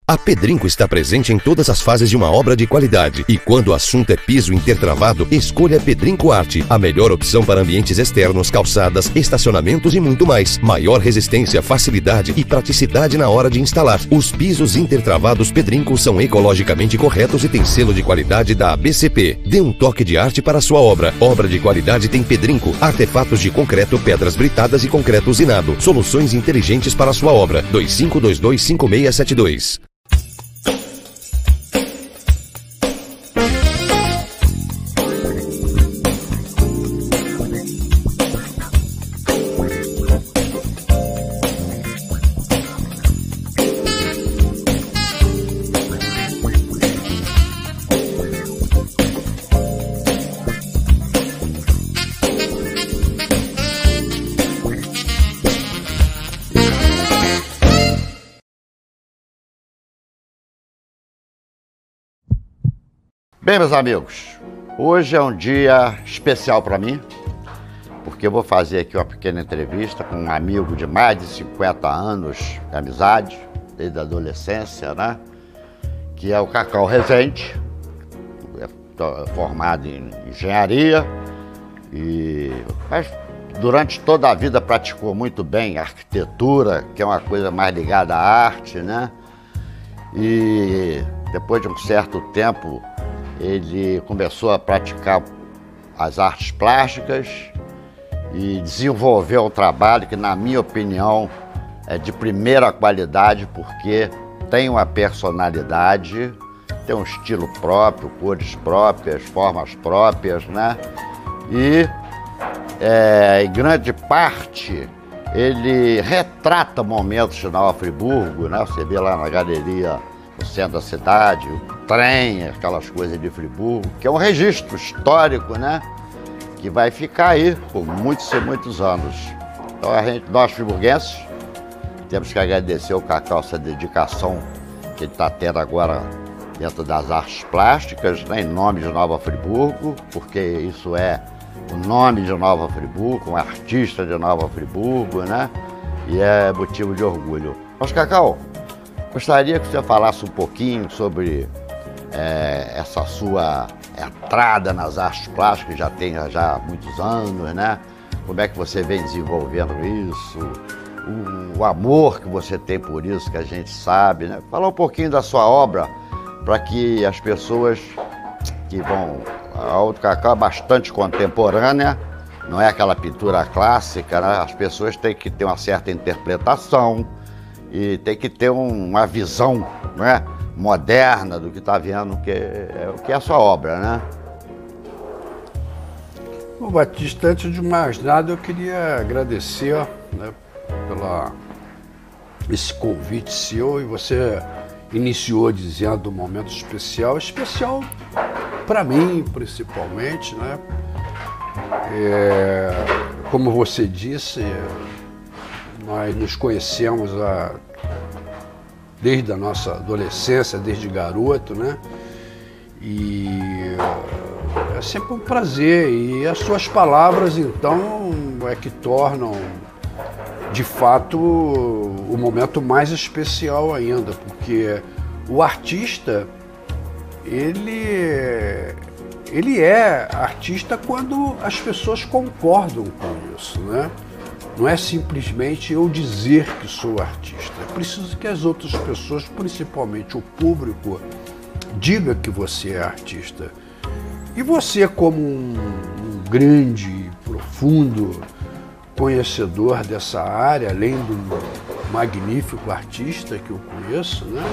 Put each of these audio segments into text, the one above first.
A Pedrinco está presente em todas as fases de uma obra de qualidade. E quando o assunto é piso intertravado, escolha Pedrinco Arte. A melhor opção para ambientes externos, calçadas, estacionamentos e muito mais. Maior resistência, facilidade e praticidade na hora de instalar. Os pisos intertravados Pedrinco são ecologicamente corretos e têm selo de qualidade da ABCP. Dê um toque de arte para a sua obra. Obra de qualidade tem Pedrinco. Artefatos de concreto, pedras britadas e concreto usinado. Soluções inteligentes para a sua obra. 25225672. Bem, meus amigos, hoje é um dia especial para mim, porque eu vou fazer aqui uma pequena entrevista com um amigo de mais de 50 anos de amizade, desde a adolescência, né? Que é o Cacau Rezende, formado em engenharia, mas durante toda a vida praticou muito bem a arquitetura, que é uma coisa mais ligada à arte, né? E depois de um certo tempo, ele começou a praticar as artes plásticas e desenvolveu um trabalho que, na minha opinião, é de primeira qualidade, porque tem uma personalidade, tem um estilo próprio, cores próprias, formas próprias, né? E, em grande parte, ele retrata momentos de Nova Friburgo, né? Você vê lá na galeria no centro da cidade, o trem, aquelas coisas de Friburgo, que é um registro histórico, né? Que vai ficar aí por muitos e muitos anos. Então nós friburguenses, temos que agradecer ao Cacau essa dedicação que ele está tendo agora dentro das artes plásticas, né? Em nome de Nova Friburgo, porque isso é o nome de Nova Friburgo, um artista de Nova Friburgo, né? E é motivo de orgulho. Mas, Cacau, gostaria que você falasse um pouquinho sobre essa sua entrada nas artes plásticas, já tem já muitos anos, né? Como é que você vem desenvolvendo isso, o amor que você tem por isso, que a gente sabe, né? Falar um pouquinho da sua obra, para que as pessoas que vão... A obra do Cacau é bastante contemporânea, não é aquela pintura clássica, né? As pessoas têm que ter uma certa interpretação, e tem que ter uma visão, né, moderna do que está vendo, que é a sua obra, né? Bom, Batista, antes de mais nada, eu queria agradecer, né, esse convite seu, e você iniciou dizendo um momento especial para mim, principalmente, né? Como você disse, nós nos conhecemos desde a nossa adolescência, desde garoto, né? E é sempre um prazer. E as suas palavras, então, é que tornam, de fato, o momento mais especial ainda, porque o artista, ele é artista quando as pessoas concordam com isso, né? Não é simplesmente eu dizer que sou artista. É preciso que as outras pessoas, principalmente o público, diga que você é artista. E você, como um grande, profundo conhecedor dessa área, além do magnífico artista que eu conheço, né?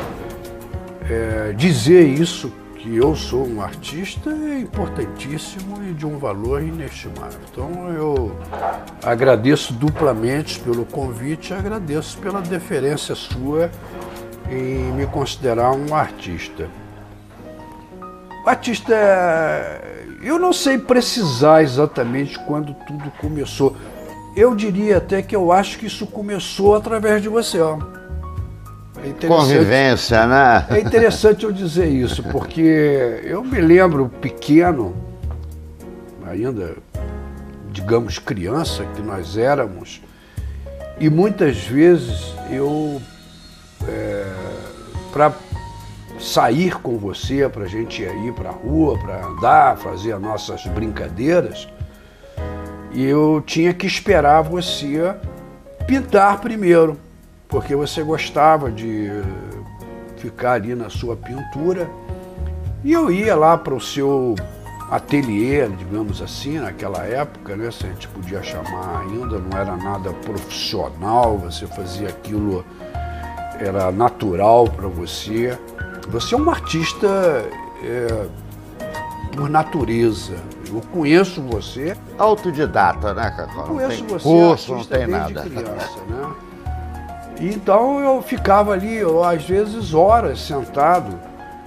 Dizer isso, que eu sou um artista, é importantíssimo e de um valor inestimável. Então eu agradeço duplamente pelo convite, agradeço pela deferência sua em me considerar um artista. Artista, eu não sei precisar exatamente quando tudo começou. Eu diria até que eu acho que isso começou através de você, ó. Convivência, né? É interessante eu dizer isso, porque eu me lembro pequeno, ainda, digamos, criança que nós éramos, e muitas vezes eu, para sair com você, para a gente ir para a rua, para andar, fazer as nossas brincadeiras, e eu tinha que esperar você pintar primeiro, porque você gostava de ficar ali na sua pintura, e eu ia lá para o seu ateliê, digamos assim, naquela época, né, se a gente podia chamar ainda, não era nada profissional, você fazia aquilo, era natural para você. Você é um artista por natureza. Eu conheço você. Autodidata, né, Cacau? Conheço não tem você, curso, não artista tem desde nada. criança, né? Então eu ficava ali, às vezes, horas sentado,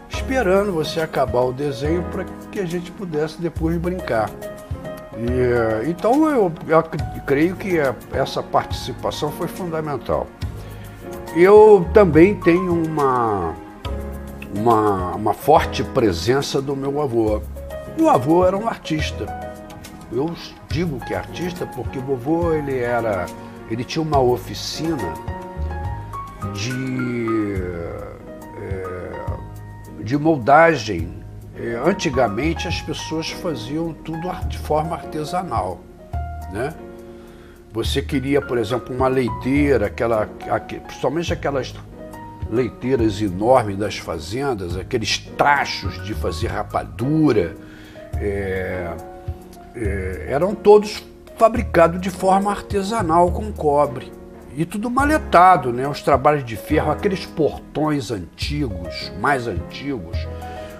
esperando você acabar o desenho para que a gente pudesse depois brincar. Então eu creio que essa participação foi fundamental. Eu também tenho uma forte presença do meu avô. Meu avô era um artista. Eu digo que é artista porque o vovô ele tinha uma oficina de moldagem. Antigamente as pessoas faziam tudo de forma artesanal, né? Você queria, por exemplo, uma leiteira, principalmente aquelas leiteiras enormes das fazendas, aqueles tachos de fazer rapadura, eram todos fabricados de forma artesanal com cobre. E tudo maletado, né? Os trabalhos de ferro, aqueles portões antigos, mais antigos,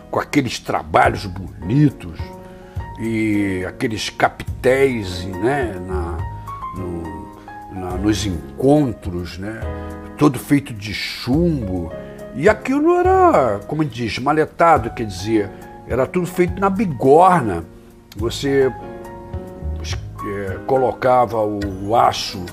com aqueles trabalhos bonitos e aqueles capitéis, né? Nos encontros, né? Todo feito de chumbo. E aquilo era, como diz, maletado, quer dizer, era tudo feito na bigorna. Você colocava o aço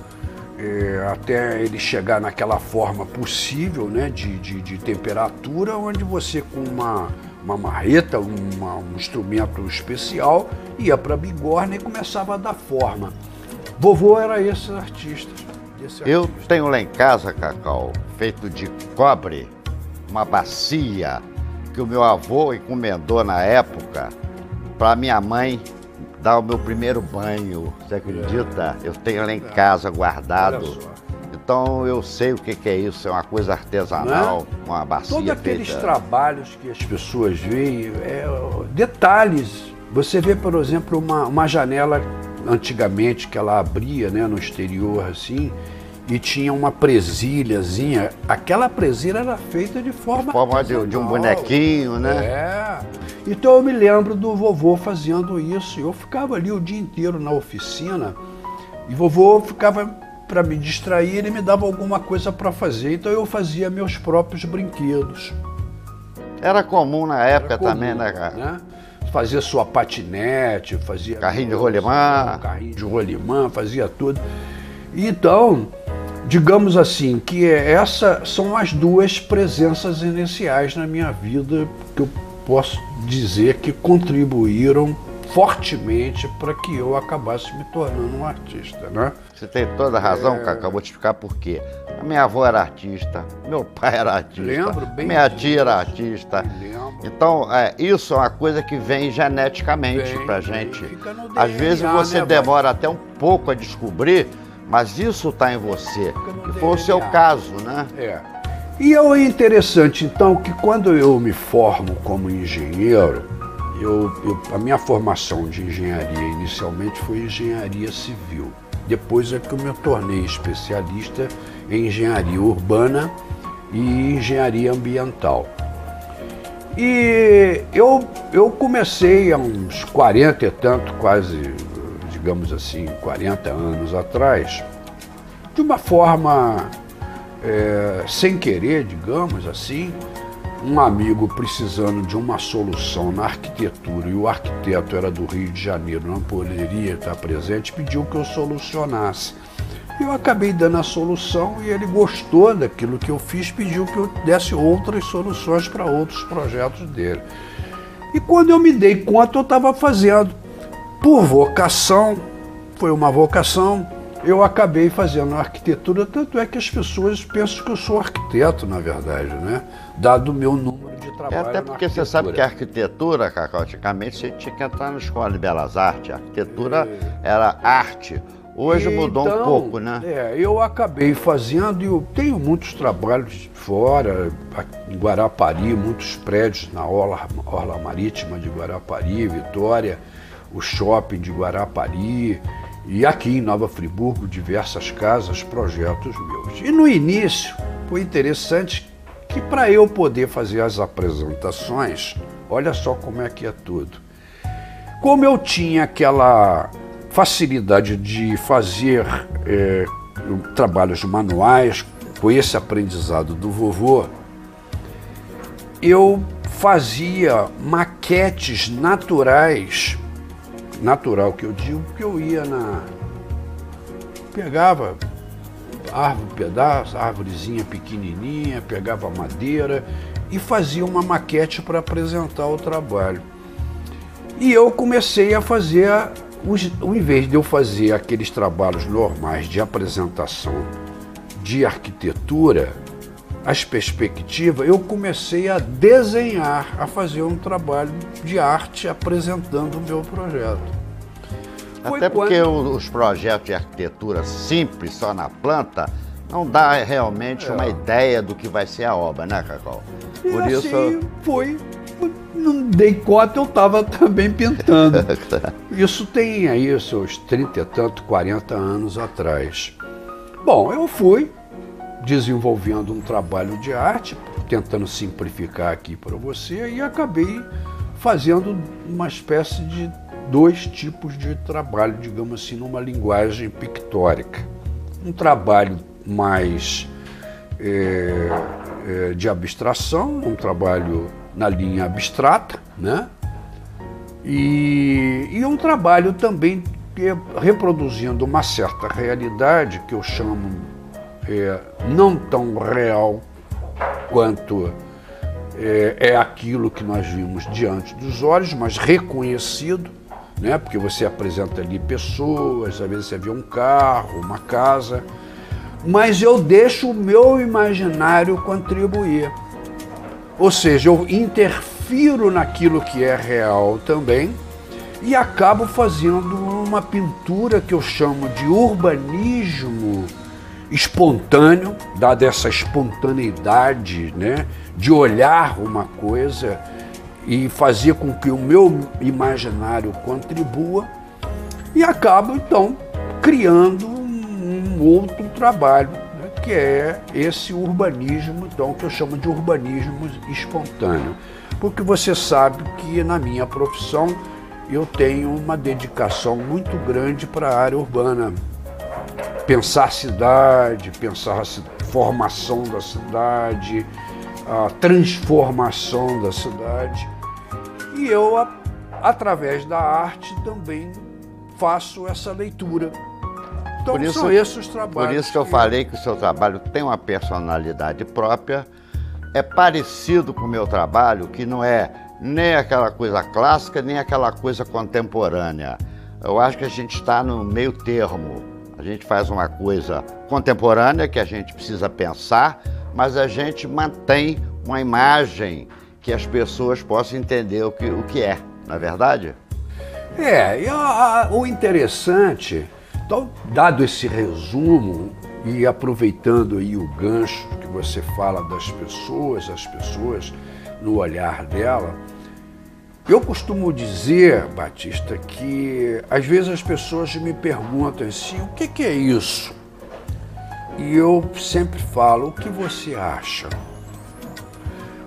até ele chegar naquela forma possível, né, de temperatura, onde você com uma marreta, um instrumento especial, ia para a bigorna e começava a dar forma. Vovô era esse artista. Eu tenho lá em casa, Cacau, feito de cobre, uma bacia que o meu avô encomendou na época para minha mãe dar o meu primeiro banho. Você acredita? Eu tenho lá em casa guardado. Então eu sei o que é isso, é uma coisa artesanal, né? Uma bacia todos aqueles feita... trabalhos que as pessoas veem, detalhes. Você vê, por exemplo, uma janela antigamente que ela abria, né, no exterior assim, e tinha uma presilhazinha. Aquela presilha era feita de forma de um bonequinho, né? Então eu me lembro do vovô fazendo isso. Eu ficava ali o dia inteiro na oficina e vovô ficava, para me distrair, ele me dava alguma coisa para fazer. Então eu fazia meus próprios brinquedos. Era comum na época também, né, cara? Né? Fazia sua patinete, fazia... Carrinho de rolimã. Carrinho de rolimã, fazia tudo. Então, digamos assim, que essas são as duas presenças iniciais na minha vida que eu posso dizer que contribuíram fortemente para que eu acabasse me tornando um artista, né? Você tem toda a razão, Cacau, vou te explicar por quê. A minha avó era artista, meu pai era artista, lembro bem minha disso, tia era artista. Então, isso é uma coisa que vem geneticamente pra gente. Às vezes você demora até um pouco a descobrir, mas isso está em você. E foi o seu caso, né? E é interessante, então, que quando eu me formo como engenheiro, a minha formação de engenharia inicialmente foi engenharia civil. Depois é que eu me tornei especialista em engenharia urbana e engenharia ambiental. E eu comecei há uns 40 e tanto, quase, digamos assim, 40 anos atrás, de uma forma sem querer, digamos assim, um amigo precisando de uma solução na arquitetura, e o arquiteto era do Rio de Janeiro, não poderia estar presente, pediu que eu solucionasse. Eu acabei dando a solução e ele gostou daquilo que eu fiz, pediu que eu desse outras soluções para outros projetos dele. E quando eu me dei conta, eu estava fazendo. Por vocação, foi uma vocação, eu acabei fazendo arquitetura, tanto é que as pessoas pensam que eu sou arquiteto, na verdade, né? Dado o meu número de trabalho Até porque você sabe que a arquitetura, Cacau, antigamente você tinha que entrar na escola de belas artes. A arquitetura era arte. Hoje mudou um pouco, né? Eu acabei fazendo, e eu tenho muitos trabalhos fora, em Guarapari, muitos prédios na orla marítima de Guarapari, Vitória, o shopping de Guarapari, e aqui em Nova Friburgo, diversas casas, projetos meus. E no início foi interessante que para eu poder fazer as apresentações, olha só como é que é tudo. Como eu tinha aquela facilidade de fazer trabalhos manuais, com esse aprendizado do vovô, eu fazia maquetes naturais, natural que eu digo, que eu ia pegava árvore, pedaço, árvorezinha pequenininha, pegava madeira e fazia uma maquete para apresentar o trabalho. E eu comecei a fazer, ao invés de eu fazer aqueles trabalhos normais de apresentação de arquitetura, as perspectivas, eu comecei a desenhar, a fazer um trabalho de arte apresentando o meu projeto. Até porque os projetos de arquitetura simples, só na planta, não dá realmente uma ideia do que vai ser a obra, né, Cacau? Por isso assim foi. Não dei conta, eu estava também pintando. Isso tem aí seus 30 e tanto, 40 anos atrás. Bom, eu fui desenvolvendo um trabalho de arte, tentando simplificar aqui para você, e acabei fazendo uma espécie de 2 tipos de trabalho, digamos assim, numa linguagem pictórica. Um trabalho mais de abstração, um trabalho na linha abstrata, né? E um trabalho também reproduzindo uma certa realidade que eu chamo não tão real quanto é aquilo que nós vimos diante dos olhos, mas reconhecido, né? Porque você apresenta ali pessoas, às vezes você vê um carro, uma casa, mas eu deixo o meu imaginário contribuir. Ou seja, eu interfiro naquilo que é real também e acabo fazendo uma pintura que eu chamo de urbanismo espontâneo, dada essa espontaneidade, né, de olhar uma coisa e fazer com que o meu imaginário contribua, e acabo então criando um outro trabalho, né, que é esse urbanismo, então, que eu chamo de urbanismo espontâneo. Porque você sabe que na minha profissão eu tenho uma dedicação muito grande para a área urbana. Pensar a cidade, pensar a formação da cidade, a transformação da cidade. E eu, através da arte, também faço essa leitura. Então são esses os trabalhos. Por isso que eu falei que o seu trabalho tem uma personalidade própria, é parecido com o meu trabalho, que não é nem aquela coisa clássica, nem aquela coisa contemporânea. Eu acho que a gente está no meio termo. A gente faz uma coisa contemporânea que a gente precisa pensar, mas a gente mantém uma imagem que as pessoas possam entender o que é, não é verdade? O interessante, então, dado esse resumo e aproveitando aí o gancho que você fala das pessoas, as pessoas no olhar dela, eu costumo dizer, Batista, que às vezes as pessoas me perguntam assim, o que é isso? E eu sempre falo, o que você acha?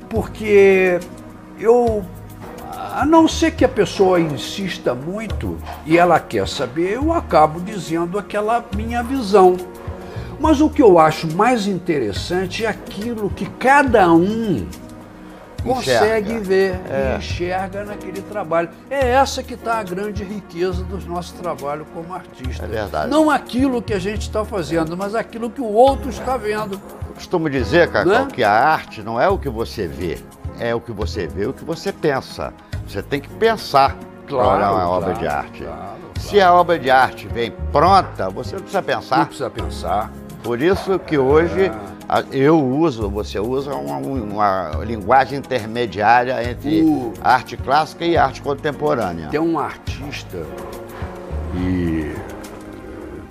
Porque a não ser que a pessoa insista muito e ela quer saber, eu acabo dizendo aquela minha visão. Mas o que eu acho mais interessante é aquilo que cada um consegue ver e enxerga naquele trabalho. É essa que está a grande riqueza do nosso trabalho como artista. É verdade. Não aquilo que a gente está fazendo, mas aquilo que o outro está vendo. Eu costumo dizer, Cacau, que a arte não é o que você vê, é o que você vê, o que você pensa. Você tem que pensar para olhar uma obra de arte. Se a obra de arte vem pronta, você não precisa pensar. Não precisa pensar. Por isso que hoje Você usa uma linguagem intermediária entre arte clássica e arte contemporânea. Tem um artista e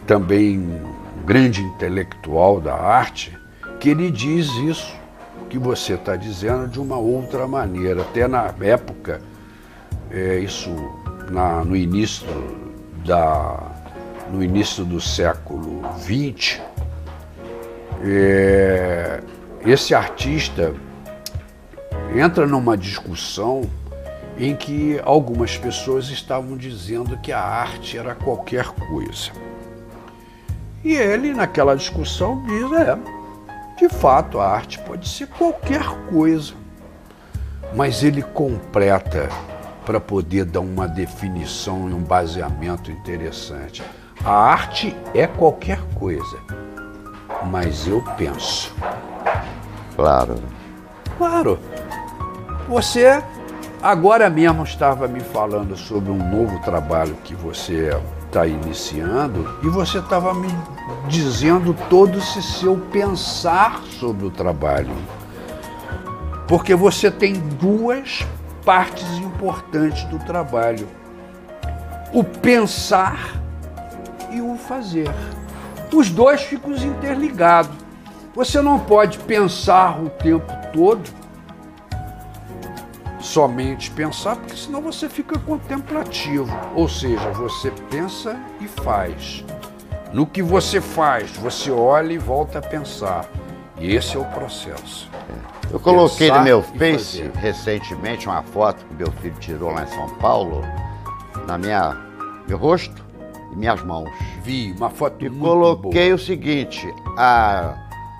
também um grande intelectual da arte que ele diz isso que você está dizendo de uma outra maneira. Até na época, no início do século XX, esse artista entra numa discussão em que algumas pessoas estavam dizendo que a arte era qualquer coisa. E ele, naquela discussão, diz, de fato, a arte pode ser qualquer coisa. Mas ele completa para poder dar uma definição e um baseamento interessante. A arte é qualquer coisa, mas eu penso. Claro. Claro. Você agora mesmo estava me falando sobre um novo trabalho que você está iniciando e você estava me dizendo todo esse seu pensar sobre o trabalho. Porque você tem duas partes importantes do trabalho: o pensar e o fazer. Os dois ficam interligados. Você não pode pensar o tempo todo, somente pensar, porque senão você fica contemplativo. Ou seja, você pensa e faz. No que você faz, você olha e volta a pensar. E esse é o processo. Eu coloquei no meu Face recentemente uma foto que meu filho tirou lá em São Paulo, meu rosto e minhas mãos. Vi uma foto e muito coloquei boa. O seguinte: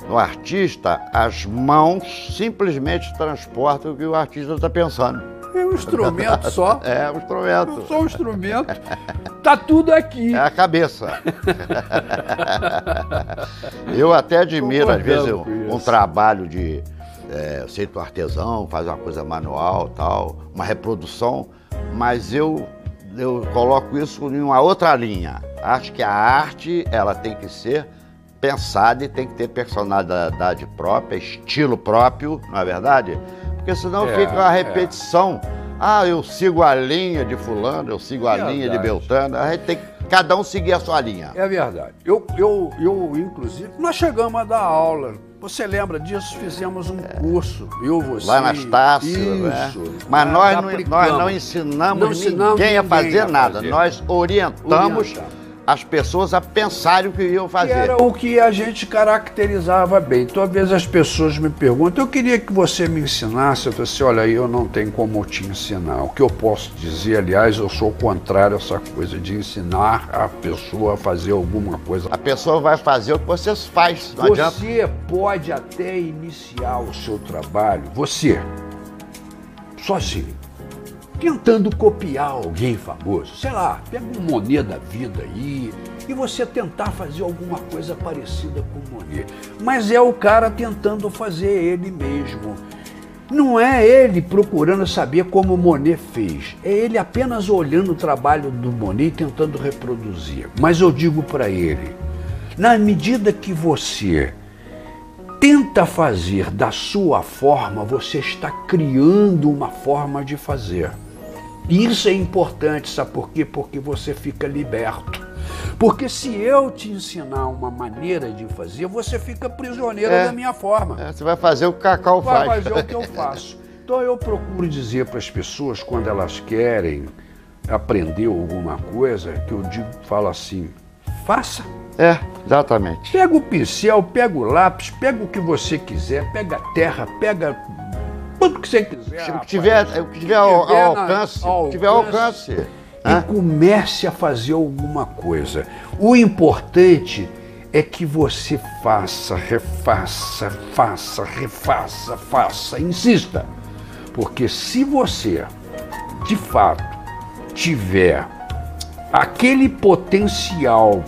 no artista, as mãos simplesmente transportam o que o artista está pensando. É um instrumento só. É um instrumento. Só um instrumento. Tá tudo aqui. É a cabeça. Eu até admiro, às vezes, um trabalho de feito artesão, faz uma coisa manual, tal, uma reprodução, mas eu coloco isso em uma outra linha. Acho que a arte, ela tem que ser pensada e tem que ter personalidade própria, estilo próprio, não é verdade? Porque senão fica uma repetição. Eu sigo a linha de fulano, eu sigo a linha de Beltrano. A gente tem que cada um seguir a sua linha. É verdade. Eu inclusive, nós chegamos a dar aula. Você lembra disso? Fizemos um curso, você. Lá na Estácio, né? Mas nós não ensinamos ninguém a fazer nada. Nós orientamos as pessoas a pensarem o que iam fazer. Que era o que a gente caracterizava bem. Talvez as pessoas me perguntam, eu queria que você me ensinasse. Eu falei assim, olha, eu não tenho como te ensinar. O que eu posso dizer, aliás, eu sou contrário a essa coisa de ensinar a pessoa a fazer alguma coisa. A pessoa vai fazer o que você faz. Não adianta. Você pode até iniciar o seu trabalho, você, sozinho, tentando copiar alguém famoso, sei lá, pega um Monet da vida aí e você tentar fazer alguma coisa parecida com o Monet. Mas é o cara tentando fazer ele mesmo. Não é ele procurando saber como o Monet fez, é ele apenas olhando o trabalho do Monet e tentando reproduzir. Mas eu digo para ele, na medida que você tenta fazer da sua forma, você está criando uma forma de fazer. E isso é importante, sabe por quê? Porque você fica liberto. Porque se eu te ensinar uma maneira de fazer, você fica prisioneiro da minha forma. Você vai fazer o que o Cacau faz. Vai fazer o que eu faço. Então eu procuro dizer para as pessoas, quando elas querem aprender alguma coisa, que eu falo assim, faça. Exatamente. Pega o pincel, pega o lápis, pega o que você quiser, pega a terra, pega tudo que você quiser. O que tiver ao alcance. E comece a fazer alguma coisa. O importante é que você faça, refaça, insista. Porque se você, de fato, tiver aquele potencial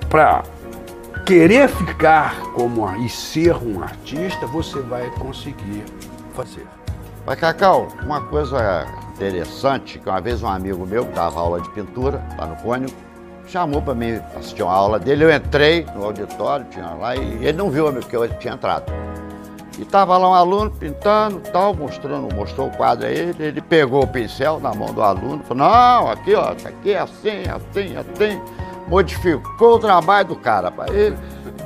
para querer ficar e ser um artista, você vai conseguir fazer. Mas, Cacau, uma coisa interessante, que uma vez um amigo meu dava aula de pintura lá no Cônigo, chamou para mim assistir uma aula dele. Eu entrei no auditório, tinha lá, e ele não viu que eu tinha entrado. E estava lá um aluno pintando, tal, mostrou o quadro a ele. Ele pegou o pincel na mão do aluno, falou: não, aqui, ó, isso aqui é assim, assim, assim. Modificou o trabalho do cara. Ele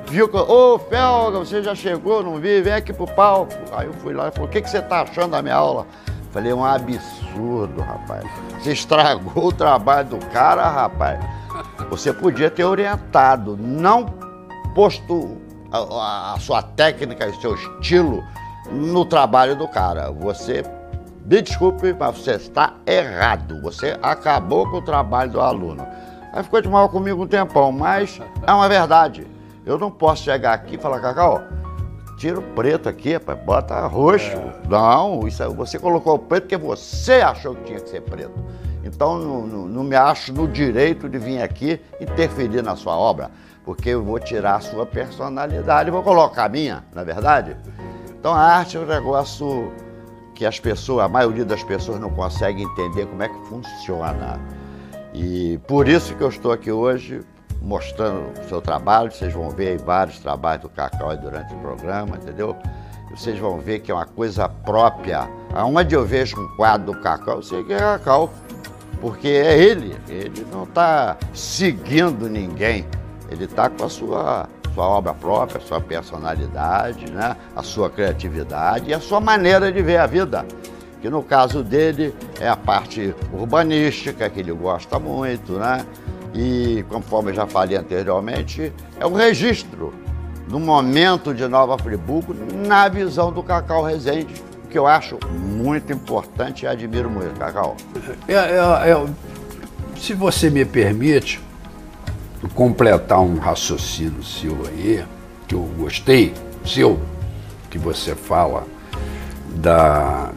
viu que, ô, Felga, você já chegou, não vi, vem aqui pro palco. Aí eu fui lá e falei: o que você tá achando da minha aula? Falei: um absurdo, rapaz. Você estragou o trabalho do cara, rapaz. Você podia ter orientado, não posto a sua técnica e seu estilo no trabalho do cara. Você, me desculpe, mas você está errado. Você acabou com o trabalho do aluno. Aí ficou de mal comigo um tempão, mas é uma verdade. Eu não posso chegar aqui e falar: Cacau, tira o preto aqui, rapaz, bota roxo. Não, isso, você colocou o preto porque você achou que tinha que ser preto. Então não me acho no direito de vir aqui interferir na sua obra, porque eu vou tirar a sua personalidade e vou colocar a minha, não é verdade? Então a arte é um negócio que a maioria das pessoas não consegue entender como é que funciona. E por isso que eu estou aqui hoje mostrando o seu trabalho. Vocês vão ver aí vários trabalhos do Cacau aí durante o programa, entendeu? Vocês vão ver que é uma coisa própria. Aonde eu vejo um quadro do Cacau, eu sei que é Cacau, porque é ele não está seguindo ninguém, ele está com a sua obra própria, a sua personalidade, né? A sua criatividade e a sua maneira de ver a vida. Que no caso dele é a parte urbanística, que ele gosta muito, né? E, conforme eu já falei anteriormente, é um registro do momento de Nova Friburgo na visão do Cacau Rezende, que eu acho muito importante e admiro muito, Cacau. Se você me permite completar um raciocínio seu aí, que eu gostei, que você fala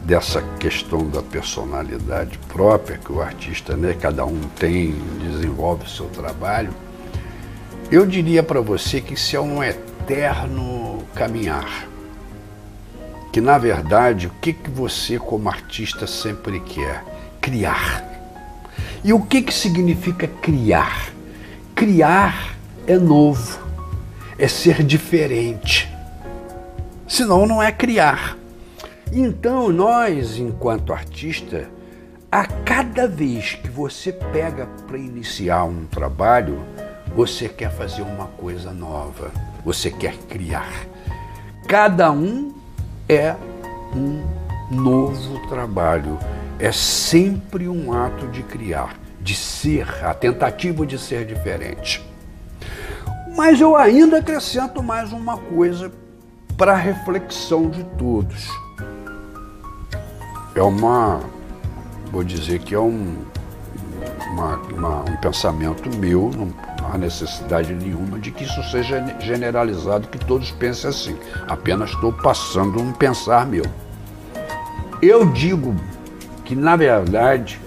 dessa questão da personalidade própria que o artista, né, cada um tem, desenvolve o seu trabalho. Eu diria para você que isso é um eterno caminhar. Que, na verdade, o que você como artista sempre quer? Criar. E o que significa criar? Criar é novo, é ser diferente. Senão não é criar. Então, nós, enquanto artista, a cada vez que você pega para iniciar um trabalho, você quer fazer uma coisa nova, você quer criar. Cada um é um novo trabalho, é sempre um ato de criar, de ser, a tentativa de ser diferente. Mas eu ainda acrescento mais uma coisa para a reflexão de todos. Vou dizer que é um pensamento meu, não há necessidade nenhuma de que isso seja generalizado, que todos pensem assim. Apenas estou passando um pensar meu. Eu digo que, na verdade,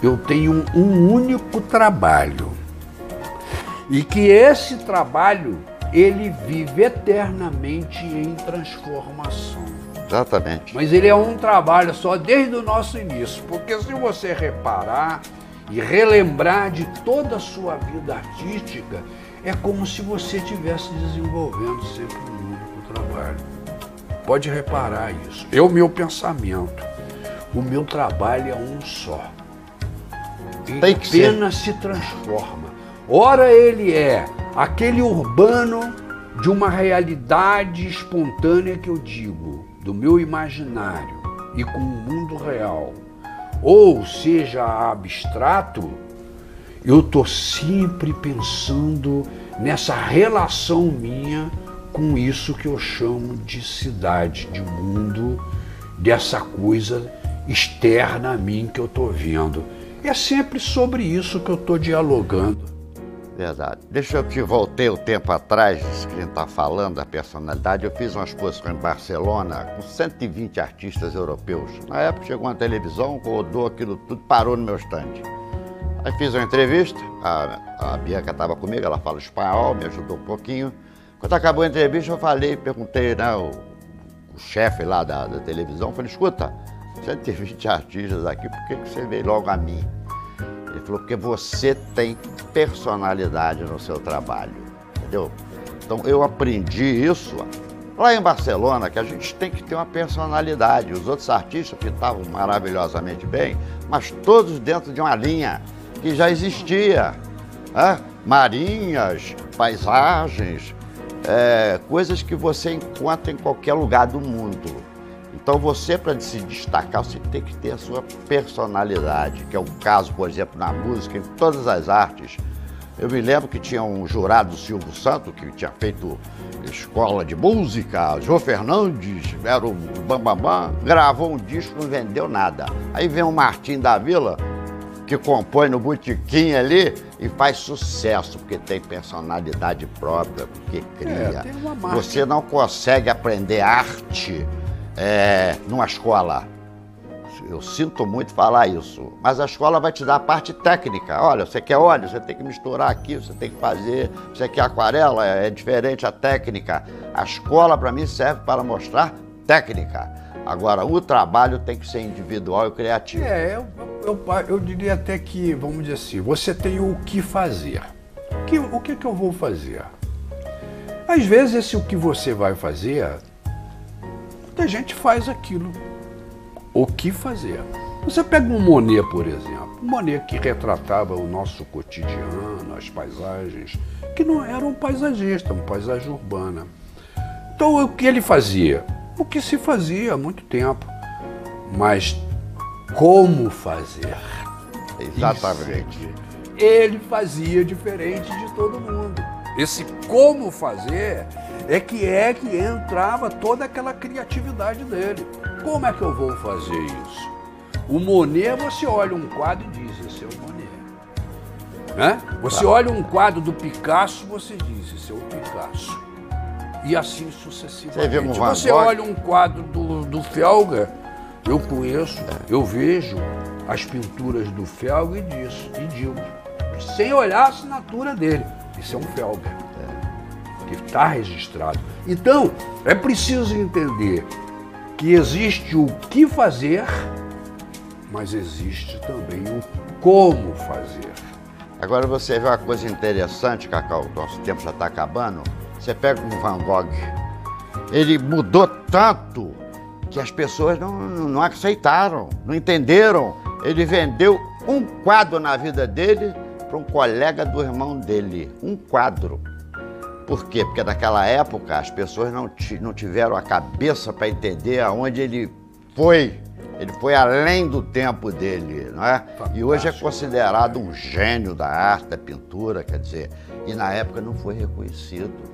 eu tenho um único trabalho e que esse trabalho, ele vive eternamente em transformação. Exatamente. Mas ele é um trabalho só desde o nosso início, porque se você reparar e relembrar de toda a sua vida artística, é como se você estivesse desenvolvendo sempre um único trabalho. Pode reparar isso. É o meu pensamento. O meu trabalho é um só. Ele apenas se transforma. Ora ele é aquele urbano de uma realidade espontânea que eu digo, do meu imaginário e com o mundo real, ou seja abstrato, eu estou sempre pensando nessa relação minha com isso que eu chamo de cidade, de mundo, dessa coisa externa a mim que eu estou vendo. É sempre sobre isso que eu estou dialogando. Verdade. Deixa eu te voltei o tempo atrás, que a gente está falando da personalidade. Eu fiz uma exposição em Barcelona com 120 artistas europeus. Na época chegou uma televisão, rodou aquilo tudo, parou no meu estande. Aí fiz uma entrevista, a Bianca estava comigo, ela fala espanhol, me ajudou um pouquinho. Quando acabou a entrevista, eu perguntei, né, o chefe lá da televisão, falei: escuta, 120 artistas aqui, por que você veio logo a mim? Ele falou, porque você tem personalidade no seu trabalho, entendeu? Então eu aprendi isso lá em Barcelona, que a gente tem que ter uma personalidade. Os outros artistas pintavam maravilhosamente bem, mas todos dentro de uma linha que já existia, né? Marinhas, paisagens, coisas que você encontra em qualquer lugar do mundo. Então você, para se destacar, você tem que ter a sua personalidade, que é o caso, por exemplo, na música, em todas as artes. Eu me lembro que tinha um jurado, Silvio Santos, que tinha feito escola de música, João Fernandes, era o bambambam, gravou um disco, não vendeu nada. Aí vem o Martim da Vila, que compõe no botequim ali e faz sucesso, porque tem personalidade própria, porque cria. Tem uma marca. Você não consegue aprender arte numa escola. Eu sinto muito falar isso, mas a escola vai te dar a parte técnica. Olha, você quer óleo, você tem que misturar aqui, você tem que fazer. Você quer aquarela, é diferente a técnica. A escola, para mim, serve para mostrar técnica. Agora, o trabalho tem que ser individual e criativo. Eu diria até que, vamos dizer assim, você tem o que fazer. O que eu vou fazer? Às vezes, o que você vai fazer, muita gente faz aquilo. O que fazer? Você pega um Monet, por exemplo, um Monet que retratava o nosso cotidiano, as paisagens, que não era um paisagista, uma paisagem urbana. Então, o que ele fazia? O que se fazia há muito tempo, mas como fazer? Exatamente. Ele fazia diferente de todo mundo. Esse como fazer é que entrava toda aquela criatividade dele. Como é que eu vou fazer isso? O Monet, você olha um quadro e diz, esse é o Monet. Né? Você olha um quadro do Picasso, você diz, esse é o Picasso. E assim sucessivamente. Você olha um quadro do Felger, eu conheço, eu vejo as pinturas do Felger e digo, sem olhar a assinatura dele, isso é um Felger, que está registrado. Então, é preciso entender que existe o que fazer, mas existe também o como fazer. Agora você vê uma coisa interessante, Cacau, nosso tempo já está acabando. Você pega um Van Gogh, ele mudou tanto que as pessoas não aceitaram, não entenderam. Ele vendeu um quadro na vida dele para um colega do irmão dele, um quadro. Por quê? Porque naquela época as pessoas não tiveram a cabeça para entender aonde ele foi. Ele foi além do tempo dele, não é? Fantástico. E hoje é considerado um gênio da arte, da pintura, quer dizer, e na época não foi reconhecido.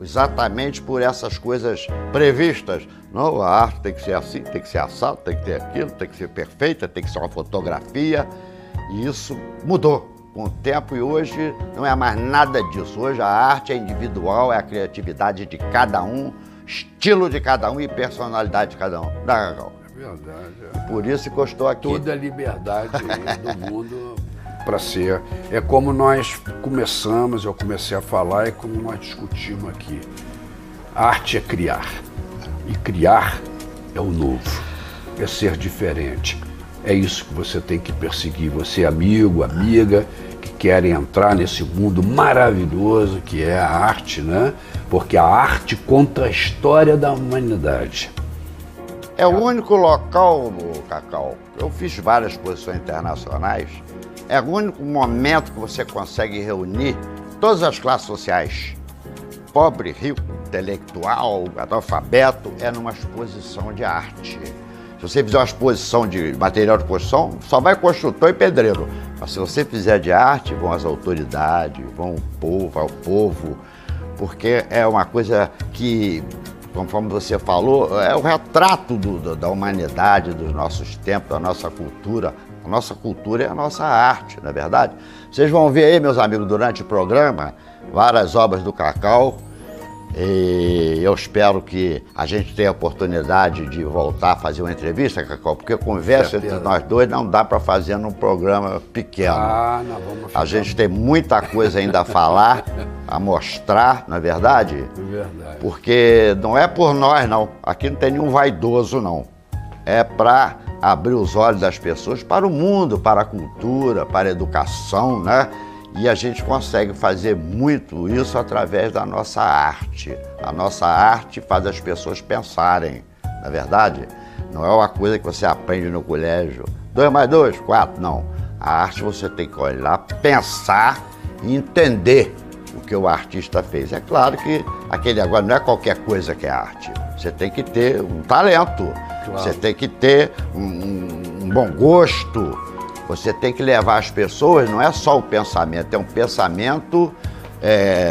Exatamente por essas coisas previstas. Não, a arte tem que ser assim, tem que ser assado, tem que ter aquilo, tem que ser perfeita, tem que ser uma fotografia. E isso mudou com o tempo e hoje não é mais nada disso. Hoje a arte é individual, é a criatividade de cada um, estilo de cada um e personalidade de cada um. Dá, Cacau? É verdade. E por isso que eu estou aqui. Toda a liberdade do mundo para ser. É como nós começamos, eu comecei a falar, é como nós discutimos aqui. A arte é criar. E criar é o novo, é ser diferente. É isso que você tem que perseguir, você amigo, amiga, que querem entrar nesse mundo maravilhoso que é a arte, né? Porque a arte conta a história da humanidade. É o único local, Cacau, eu fiz várias exposições internacionais, é o único momento que você consegue reunir todas as classes sociais. Pobre, rico, intelectual, analfabeto, é numa exposição de arte. Se você fizer uma exposição de material de construção, só vai construtor e pedreiro. Mas se você fizer de arte, vão as autoridades, vão o povo, porque é uma coisa que, conforme você falou, é o retrato da humanidade, dos nossos tempos, da nossa cultura. A nossa cultura é a nossa arte, não é verdade? Vocês vão ver aí, meus amigos, durante o programa, várias obras do Cacau. E eu espero que a gente tenha a oportunidade de voltar a fazer uma entrevista, Cacau, porque conversa entre nós dois não dá para fazer num programa pequeno. Nós vamos a gente tem muita coisa ainda a falar, a mostrar, não é verdade? É verdade. Porque não é por nós, não. Aqui não tem nenhum vaidoso, não. É para abrir os olhos das pessoas para o mundo, para a cultura, para a educação, né? E a gente consegue fazer muito isso através da nossa arte. A nossa arte faz as pessoas pensarem, na verdade? Não é uma coisa que você aprende no colégio. 2 mais 2, 4, não. A arte você tem que olhar, pensar e entender o que o artista fez. É claro que aquele agora não é qualquer coisa que é arte. Você tem que ter um talento, claro. Você tem que ter um bom gosto, você tem que levar as pessoas, não é só o pensamento, é um pensamento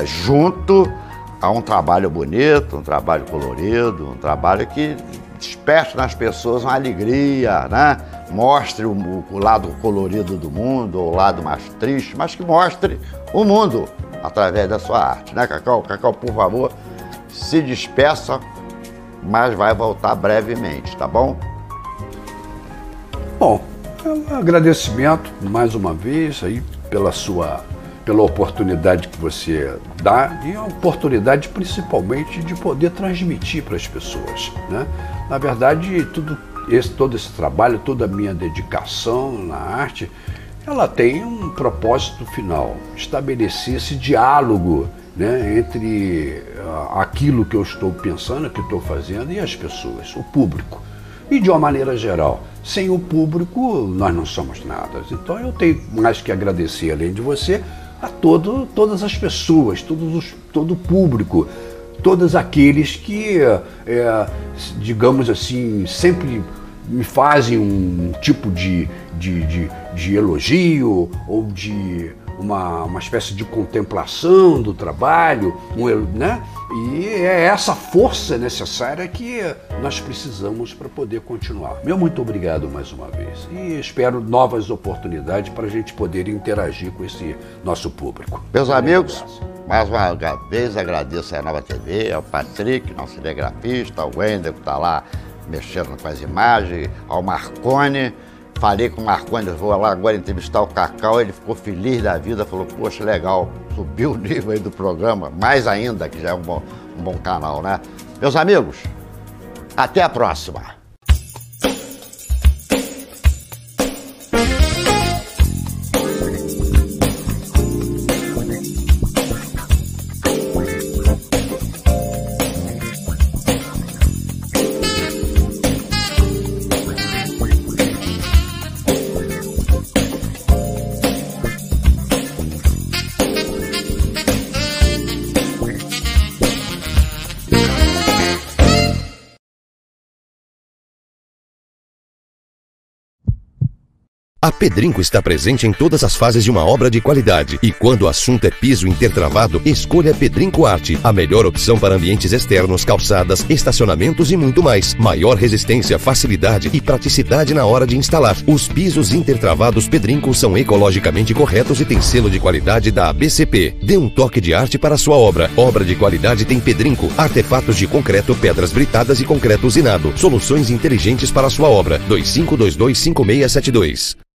junto a um trabalho bonito, um trabalho colorido, um trabalho que desperte nas pessoas uma alegria, né? Mostre o lado colorido do mundo, o lado mais triste, mas que mostre o mundo através da sua arte, né, Cacau? Cacau, por favor, se despeça, mas vai voltar brevemente, tá bom? Bom, agradecimento mais uma vez aí pela oportunidade que você dá e a oportunidade principalmente de poder transmitir para as pessoas, né? Na verdade, todo esse trabalho, toda a minha dedicação na arte, ela tem um propósito final, estabelecer esse diálogo, né, entre aquilo que eu estou pensando, que eu estou fazendo e as pessoas, o público. E de uma maneira geral, sem o público nós não somos nada. Então eu tenho mais que agradecer, além de você, a todas as pessoas, todo o público, todos aqueles que, digamos assim, sempre me fazem um tipo de elogio ou de uma espécie de contemplação do trabalho, né? E é essa força necessária que nós precisamos para poder continuar. Meu muito obrigado mais uma vez e espero novas oportunidades para a gente poder interagir com esse nosso público. Meus amigos, mais uma vez agradeço a Nova TV, ao Patrick, nosso cinegrafista, ao Wender que está lá mexendo com as imagens, ao Marconi. Falei com o Marconi, vou lá agora entrevistar o Cacau, ele ficou feliz da vida, falou, poxa, legal, subiu o nível aí do programa, mais ainda, que já é um bom canal, né? Meus amigos, até a próxima! A Pedrinco está presente em todas as fases de uma obra de qualidade. E quando o assunto é piso intertravado, escolha Pedrinco Arte. A melhor opção para ambientes externos, calçadas, estacionamentos e muito mais. Maior resistência, facilidade e praticidade na hora de instalar. Os pisos intertravados Pedrinco são ecologicamente corretos e têm selo de qualidade da ABCP. Dê um toque de arte para a sua obra. Obra de qualidade tem Pedrinco. Artefatos de concreto, pedras britadas e concreto usinado. Soluções inteligentes para a sua obra. 25225672.